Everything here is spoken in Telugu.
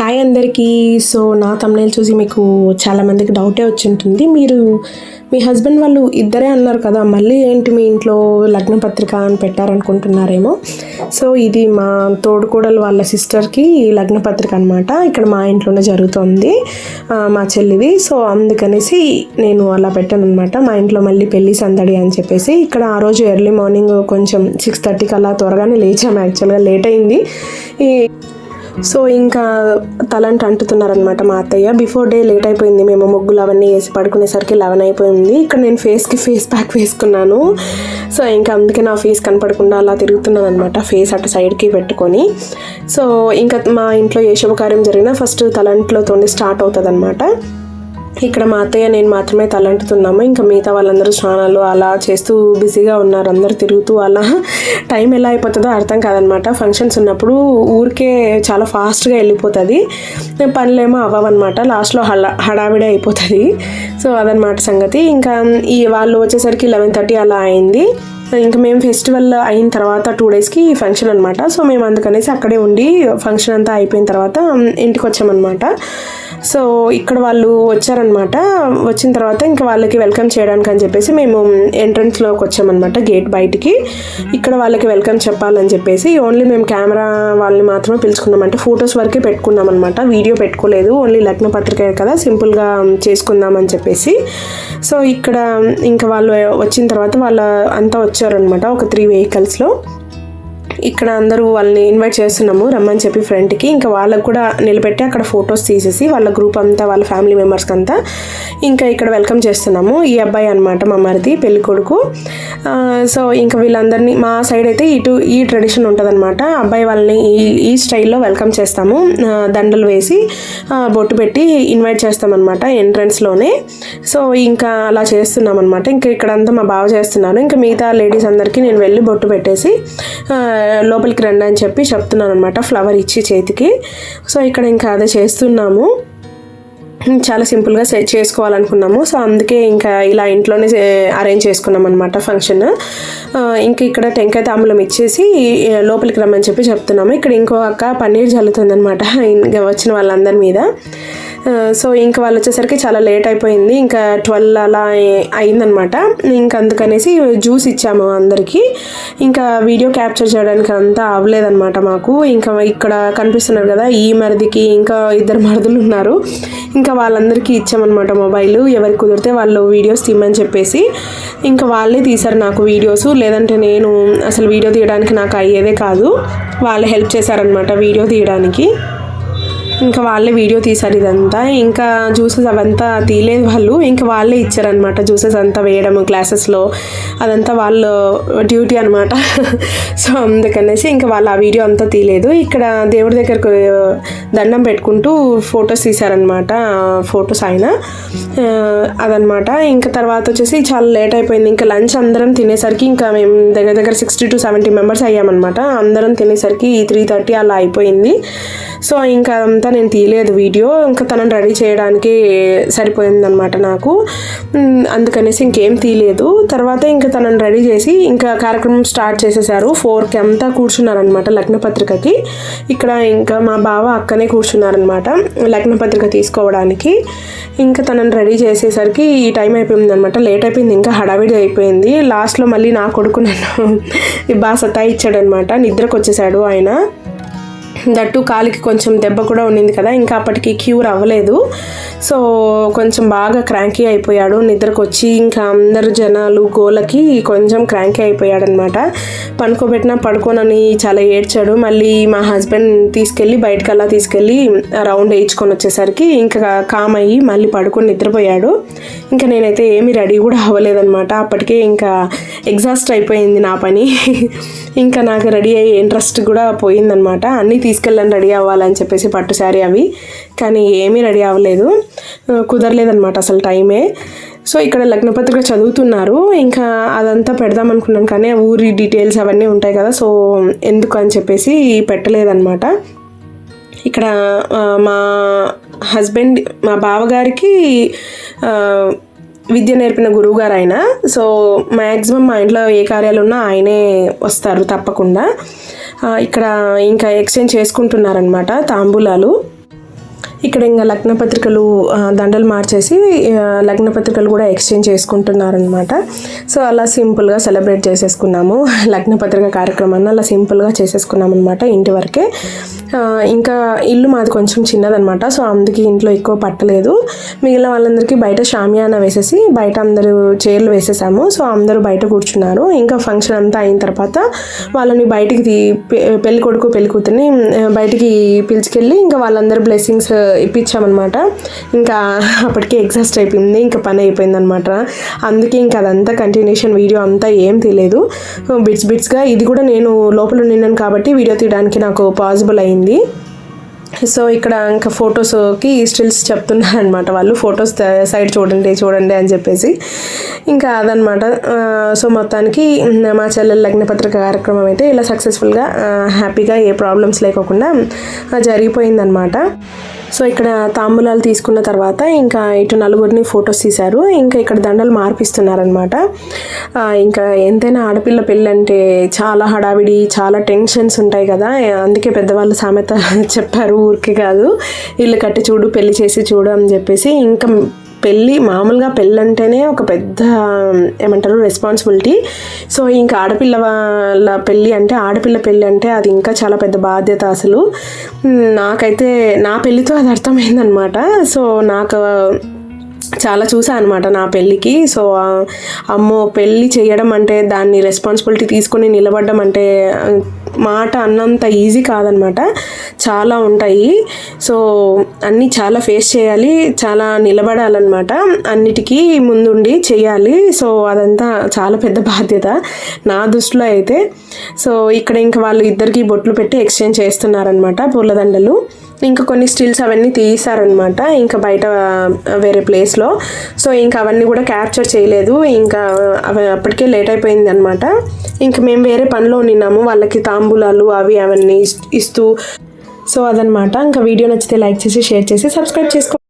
హాయ్ అందరికీ. సో నా thumbnail చూసి మీకు చాలామందికి డౌటే వచ్చి ఉంటుంది. మీరు మీ హస్బెండ్ వాళ్ళు ఇద్దరే అన్నారు కదా, మళ్ళీ ఏంటి మీ ఇంట్లో లగ్న పత్రిక అని పెట్టారనుకుంటున్నారేమో. సో ఇది మా తోడుకోడలు వాళ్ళ సిస్టర్కి లగ్న పత్రిక అనమాట. ఇక్కడ మా ఇంట్లోనే జరుగుతుంది, మా చెల్లిది. సో అందుకనేసి నేను అలా పెట్టాను అనమాట. మా ఇంట్లో మళ్ళీ పెళ్ళి సందడి అని చెప్పేసి ఇక్కడ ఆ రోజు ఎర్లీ మార్నింగ్ కొంచెం 6:30కి అలా త్వరగానే లేచాము. యాక్చువల్గా లేట్ అయింది. సో ఇంకా తలంట అంటుతున్నారనమాట మా అత్తయ్య. బిఫోర్ డే లేట్ అయిపోయింది, మేము ముగ్గులు అవన్నీ వేసి పడుకునేసరికి 11 అయిపోయింది. ఇక్కడ నేను ఫేస్ ప్యాక్ వేసుకున్నాను. సో ఇంకా అందుకే నా ఫేస్ కనపడకుండా అలా తిరుగుతున్నాను అనమాట, ఫేస్ అటు సైడ్కి పెట్టుకొని. సో ఇంకా మా ఇంట్లో ఏ శుభకార్యం జరిగినా ఫస్ట్ తలంట్లతోనే స్టార్ట్ అవుతుంది అనమాట. ఇక్కడ మా అత్తయ్య నేను మాత్రమే తలంటుతున్నాము. ఇంకా మిగతా వాళ్ళందరూ స్నానాలు అలా చేస్తూ బిజీగా ఉన్నారు, అందరూ తిరుగుతూ. అలా టైం ఎలా అయిపోతుందో అర్థం కాదనమాట. ఫంక్షన్స్ ఉన్నప్పుడు ఊరికే చాలా ఫాస్ట్గా వెళ్ళిపోతుంది, పనులేమో అవ్వవన్నమాట. లాస్ట్లో హడావిడి అయిపోతుంది. సో అదనమాట సంగతి. ఇంకా వాళ్ళు వచ్చేసరికి 11:30 అలా అయింది. ఇంకా మేము ఫెస్టివల్ అయిన తర్వాత 2 డేస్కి ఫంక్షన్ అనమాట. సో మేము అందుకనేసి అక్కడే ఉండి ఫంక్షన్ అంతా అయిపోయిన తర్వాత ఇంటికి వచ్చామన్నమాట. సో ఇక్కడ వాళ్ళు వచ్చారనమాట. వచ్చిన తర్వాత ఇంకా వాళ్ళకి వెల్కమ్ చేయడానికి అని చెప్పేసి మేము ఎంట్రన్స్లోకి వచ్చామన్నమాట, గేట్ బయటికి. ఇక్కడ వాళ్ళకి వెల్కమ్ చెప్పాలని చెప్పేసి ఓన్లీ మేము కెమెరా వాళ్ళని మాత్రమే పిలుచుకున్నాం. అంటే ఫొటోస్ వరకే పెట్టుకున్నాం అనమాట, వీడియో పెట్టుకోలేదు. ఓన్లీ లగ్న పత్రిక కదా, సింపుల్గా చేసుకుందామని చెప్పేసి. సో ఇక్కడ ఇంకా వాళ్ళు వచ్చిన తర్వాత వాళ్ళ అంతా వచ్చారనమాట, ఒక 3 వెహికల్స్లో. ఇక్కడ అందరూ వాళ్ళని ఇన్వైట్ చేస్తున్నాము రమ్మని చెప్పి ఫ్రెండ్కి. ఇంకా వాళ్ళకు కూడా నిలబెట్టి అక్కడ ఫొటోస్ తీసేసి వాళ్ళ గ్రూప్ అంతా, వాళ్ళ ఫ్యామిలీ మెంబర్స్కి అంతా ఇంకా ఇక్కడ వెల్కమ్ చేస్తున్నాము. ఈ అబ్బాయి అనమాట మా మరిది, పెళ్లి కొడుకు. సో ఇంకా వీళ్ళందరినీ మా సైడ్ అయితే ఈ ట్రెడిషన్ ఉంటుందన్నమాట. అబ్బాయి వాళ్ళని ఈ స్టైల్లో వెల్కమ్ చేస్తాము, దండలు వేసి బొట్టు పెట్టి ఇన్వైట్ చేస్తామన్నమాట ఎంట్రన్స్లోనే. సో ఇంకా అలా చేస్తున్నాం అనమాట. ఇంకా ఇక్కడంతా మా బావ చేస్తున్నారు. ఇంకా మిగతా లేడీస్ అందరికీ నేను వెళ్ళి బొట్టు పెట్టేసి లోపలికి రండి అని చెప్పి చెప్తున్నాను అనమాట, ఫ్లవర్ ఇచ్చి చేతికి. సో ఇక్కడ ఇంకా అదే చేస్తున్నాము. చాలా సింపుల్గా చేసుకోవాలనుకున్నాము. సో అందుకే ఇంకా ఇలా ఇంట్లోనే అరేంజ్ చేసుకున్నాం అనమాట ఫంక్షన్. ఇంకా ఇక్కడ టెంకాయ తాంబూలం ఇచ్చేసి లోపలికి రమ్మని చెప్పి చెప్తున్నాము. ఇక్కడ ఇంకో అక్క పన్నీర్ జల్లుతుంది అనమాట ఇంకా వచ్చిన వాళ్ళందరి మీద. సో ఇంకా వాళ్ళు వచ్చేసరికి చాలా లేట్ అయిపోయింది, ఇంకా 12 అలా అయిందనమాట. ఇంకా అందుకనేసి జ్యూస్ ఇచ్చాము అందరికీ. ఇంకా వీడియో క్యాప్చర్ చేయడానికి అంతా అవ్వలేదన్నమాట మాకు. ఇంకా ఇక్కడ కనిపిస్తున్నారు కదా, ఈ మరిదికి ఇంకా 2 మరుదులు ఉన్నారు. ఇంకా వాళ్ళందరికీ ఇచ్చామన్నమాట మొబైల్, ఎవరికి కుదిరితే వాళ్ళు వీడియోస్ తీయమని చెప్పేసి. ఇంకా వాళ్ళే తీశారు నాకు వీడియోస్, లేదంటే నేను అసలు వీడియో తీయడానికి నాకు అయ్యేదే కాదు. వాళ్ళే హెల్ప్ చేశారనమాట వీడియో తీయడానికి. ఇంకా వాళ్ళే వీడియో తీశారు ఇదంతా. ఇంకా జ్యూసెస్ అవంతా తీయలేదు వాళ్ళు, ఇంకా వాళ్ళే ఇచ్చారనమాట జ్యూసెస్ అంతా వేయడం గ్లాసెస్లో. అదంతా వాళ్ళ డ్యూటీ అనమాట. సో అందుకనేసి ఇంకా వాళ్ళు ఆ వీడియో అంతా తీయలేదు. ఇక్కడ దేవుడి దగ్గరకు దండం పెట్టుకుంటూ ఫొటోస్ తీశారనమాట, ఫొటోస్ ఆయన అదనమాట. ఇంకా తర్వాత వచ్చేసి చాలా లేట్ అయిపోయింది. ఇంకా లంచ్ అందరం తినేసరికి ఇంకా మేము దగ్గర 60 to 70 మెంబర్స్ అయ్యామన్నమాట. అందరం తినేసరికి 3:30 అలా అయిపోయింది. సో ఇంకా అదంతా నేను తీయలేదు వీడియో. ఇంకా తనని రెడీ చేయడానికి సరిపోయిందనమాట నాకు, అందుకనేసి ఇంకేం తీయలేదు. తర్వాత ఇంకా తనని రెడీ చేసి ఇంకా కార్యక్రమం స్టార్ట్ చేసేసారు. 4కి అంతా కూర్చున్నారనమాట లగ్న పత్రికకి. ఇక్కడ ఇంకా మా బావ అక్కనే కూర్చున్నారనమాట లగ్న పత్రిక తీసుకోవడానికి. ఇంకా తనని రెడీ చేసేసరికి ఈ టైం అయిపోయింది అనమాట, లేట్ అయిపోయింది, ఇంకా హడావిడి అయిపోయింది. లాస్ట్లో మళ్ళీ నా కొడుకు నన్ను బాగా సతాయిచ్చాడనమాట, నిద్రకు వచ్చేసాడు ఆయన. దట్టు కాలికి కొంచెం దెబ్బ కూడా ఉండింది కదా, ఇంకా అప్పటికి క్యూర్ అవ్వలేదు. సో కొంచెం బాగా క్రాంకీ అయిపోయాడు, నిద్రకు వచ్చి ఇంకా అందరు జనాలు గోలకి కొంచెం క్రాంకీ అయిపోయాడనమాట. పడుకోబెట్టినా పడుకోనని చాలా ఏడ్చాడు. మళ్ళీ మా హస్బెండ్ తీసుకెళ్ళి బయటకల్లా తీసుకెళ్ళి రౌండ్ వేయించుకొని వచ్చేసరికి ఇంకా కామ్ అయ్యి మళ్ళీ పడుకొని నిద్రపోయాడు. ఇంకా నేనైతే ఏమీ రెడీ కూడా అవ్వలేదన్నమాట. అప్పటికే ఇంకా ఎగ్జాస్ట్ అయిపోయింది నా పని. ఇంకా నాకు రెడీ అయ్యే ఇంట్రెస్ట్ కూడా పోయిందనమాట. అన్నీ తీసుకెళ్ళని రెడీ అవ్వాలని చెప్పేసి పట్టు శారీ అవి, కానీ ఏమీ రెడీ అవ్వలేదు, కుదరలేదనమాట అసలు టైమే. సో ఇక్కడ లగ్నపత్రిక చదువుతున్నారు. ఇంకా అదంతా పెడదాం అనుకున్నాను, కానీ ఊరి డీటెయిల్స్ అవన్నీ ఉంటాయి కదా, సో ఎందుకు అని చెప్పేసి పెట్టలేదన్నమాట. ఇక్కడ మా హస్బెండ్, మా బావగారికి విద్య నేర్పిన గురువు గారు ఆయన. సో మ్యాక్సిమం మా ఇంట్లో ఏ కార్యాలు ఉన్నా ఆయనే వస్తారు తప్పకుండా. ఇక్కడ ఇంకా ఎక్స్చేంజ్ చేసుకుంటున్నారనమాట తాంబూలాలు. ఇక్కడ ఇంకా లగ్న పత్రికలు దండలు మార్చేసి లగ్న పత్రికలు కూడా ఎక్స్చేంజ్ చేసుకుంటున్నారనమాట. సో అలా సింపుల్గా సెలబ్రేట్ చేసేసుకున్నాము. లగ్న పత్రిక కార్యక్రమాన్ని అలా సింపుల్గా చేసేసుకున్నాం అనమాట ఇంటి వరకే. ఇంకా ఇల్లు మాది కొంచెం చిన్నదనమాట. సో అందుకే ఇంట్లో ఎక్కువ పట్టలేదు. మిగిలిన వాళ్ళందరికీ బయట షామియానా వేసేసి బయట అందరూ చైర్లు వేసేసాము. సో అందరూ బయట కూర్చున్నారు. ఇంకా ఫంక్షన్ అంతా అయిన తర్వాత వాళ్ళని బయటికి పెళ్లి కొడుకు పెళ్లి కూతుర్ని బయటికి పిలుచుకెళ్ళి ఇంకా వాళ్ళందరూ బ్లెస్సింగ్స్ ఇప్పించామన్నమాట. ఇంకా అప్పటికే ఎగ్జాస్ట్ అయిపోయింది, ఇంకా పని అయిపోయింది అనమాట. అందుకే ఇంకా అదంతా కంటిన్యూషన్ వీడియో అంతా ఏం తెలియదు, బిట్స్గా. ఇది కూడా నేను లోపల ఉన్నాను కాబట్టి వీడియో తీయడానికి నాకు పాసిబుల్ అయింది. సో ఇక్కడ ఇంకా ఫొటోస్కి స్టిల్స్ చెప్తున్నారు అనమాట వాళ్ళు, ఫొటోస్ సైడ్ చూడండి అని చెప్పేసి. ఇంకా అదనమాట. సో మొత్తానికి మా చెల్లెల లగ్నపత్రిక కార్యక్రమం అయితే ఇలా సక్సెస్ఫుల్గా హ్యాపీగా ఏ ప్రాబ్లమ్స్ లేకోకుండా జరిగిపోయిందనమాట. సో ఇక్కడ తాంబూలాలు తీసుకున్న తర్వాత ఇంకా ఇటు నలుగురిని ఫొటోస్ తీశారు. ఇంకా ఇక్కడ దండలు మార్పిస్తున్నారనమాట. ఇంకా ఎంతైనా ఆడపిల్ల పెళ్ళి అంటే చాలా హడావిడి, చాలా టెన్షన్స్ ఉంటాయి కదా. అందుకే పెద్దవాళ్ళు సామెత చెప్పారు, ఊరికే కాదు, ఇల్లు కట్టి చూడు పెళ్లి చేసి చూడు అని చెప్పేసి. ఇంకా మామూలుగా పెళ్ళి అంటేనే ఒక పెద్ద ఏమంటారు రెస్పాన్సిబిలిటీ. సో ఇంకా ఆడపిల్ల పెళ్ళి అంటే అది ఇంకా చాలా పెద్ద బాధ్యత. అసలు నాకైతే నా పెళ్ళితో అది అర్థమైందనమాట. సో నాకు చాలా చూసా అనమాట నా పెళ్ళికి. సో అమ్మో, పెళ్ళి చేయడం అంటే దాన్ని రెస్పాన్సిబిలిటీ తీసుకొని నిలబడడం అంటే మాట అన్నంత ఈజీ కాదనమాట. చాలా ఉంటాయి. సో అన్నీ చాలా ఫేస్ చేయాలి, చాలా నిలబడాలన్నమాట, అన్నిటికీ ముందుండి చేయాలి. సో అదంతా చాలా పెద్ద బాధ్యత నా దృష్టిలో అయితే. సో ఇక్కడ ఇంకా వాళ్ళు ఇద్దరికి బొట్లు పెట్టి ఎక్స్చేంజ్ చేస్తున్నారనమాట పూలదండలు. ఇంకా కొన్ని స్టిల్స్ అవన్నీ తీసారనమాట ఇంకా బయట వేరే ప్లేస్లో. సో ఇంకా అవన్నీ కూడా క్యాప్చర్ చేయలేదు, ఇంకా అవి అప్పటికే లేట్ అయిపోయింది అనమాట. ఇంకా మేము వేరే పనిలో ఉన్నాము, వాళ్ళకి తాంబూలాలు అవన్నీ ఇస్తూ. సో అదనమాట. ఇంకా వీడియో నచ్చితే లైక్ చేసి షేర్ చేసి సబ్స్క్రైబ్ చేసుకోండి.